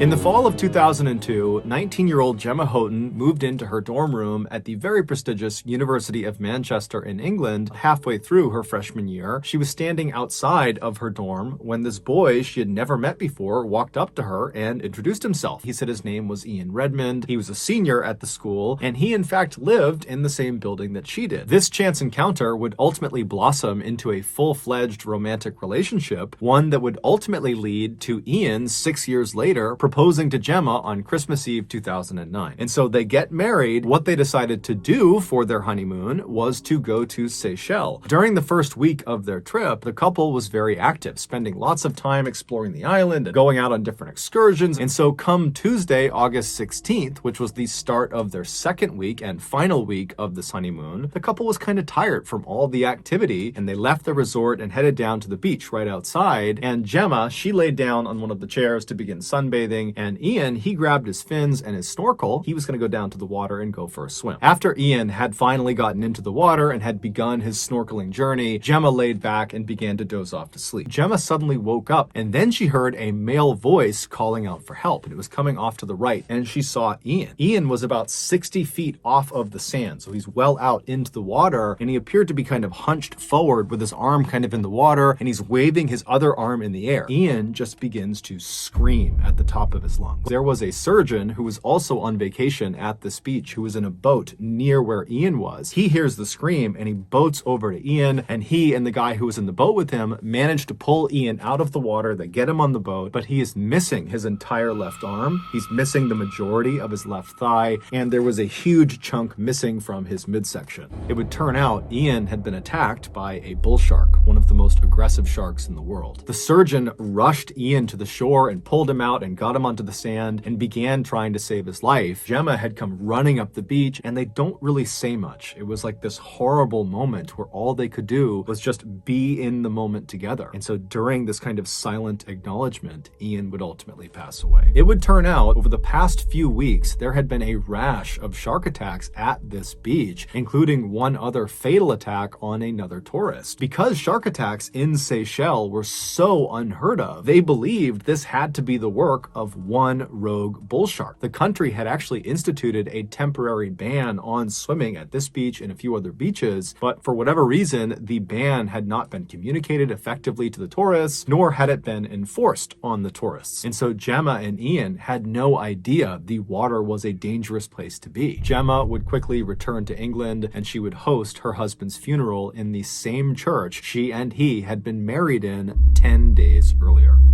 In the fall of 2002, 19-year-old Gemma Houghton moved into her dorm room at the very prestigious University of Manchester in England. Halfway through her freshman year, she was standing outside of her dorm when this boy she had never met before walked up to her and introduced himself. He said his name was Ian Redmond. He was a senior at the school, and he in fact lived in the same building that she did. This chance encounter would ultimately blossom into a full-fledged romantic relationship, one that would ultimately lead to Ian 6 years later proposing to Gemma on Christmas Eve 2009. And so they get married. What they decided to do for their honeymoon was to go to Seychelles. During the first week of their trip, the couple was very active, spending lots of time exploring the island and going out on different excursions. And so come Tuesday, August 16th, which was the start of their second week and final week of this honeymoon, the couple was kind of tired from all the activity, and they left the resort and headed down to the beach right outside. And Gemma, she laid down on one of the chairs to begin sunbathing, and Ian, he grabbed his fins and his snorkel. He was going to go down to the water and go for a swim. After Ian had finally gotten into the water and had begun his snorkeling journey, Gemma laid back and began to doze off to sleep. Gemma suddenly woke up, and then she heard a male voice calling out for help, and it was coming off to the right, and she saw Ian. Ian was about 60 feet off of the sand, so he's well out into the water, and he appeared to be kind of hunched forward with his arm kind of in the water, and he's waving his other arm in the air. Ian just begins to scream at the top of his lungs. There was a surgeon who was also on vacation at this beach who was in a boat near where Ian was. He hears the scream and he boats over to Ian, and he and the guy who was in the boat with him managed to pull Ian out of the water. They get him on the boat, but he is missing his entire left arm. He's missing the majority of his left thigh, and there was a huge chunk missing from his midsection. It would turn out Ian had been attacked by a bull shark, one of the most aggressive sharks in the world. The surgeon rushed Ian to the shore and pulled him out and got him onto the sand and began trying to save his life. Gemma had come running up the beach, and they don't really say much. It was like this horrible moment where all they could do was just be in the moment together. And so during this kind of silent acknowledgement, Ian would ultimately pass away. It would turn out over the past few weeks, there had been a rash of shark attacks at this beach, including one other fatal attack on another tourist. Because shark attacks in Seychelles were so unheard of, they believed this had to be the work of one rogue bull shark. The country had actually instituted a temporary ban on swimming at this beach and a few other beaches, but for whatever reason, the ban had not been communicated effectively to the tourists, nor had it been enforced on the tourists. And so Gemma and Ian had no idea the water was a dangerous place to be. Gemma would quickly return to England, and she would host her husband's funeral in the same church she and he had been married in 10 days earlier.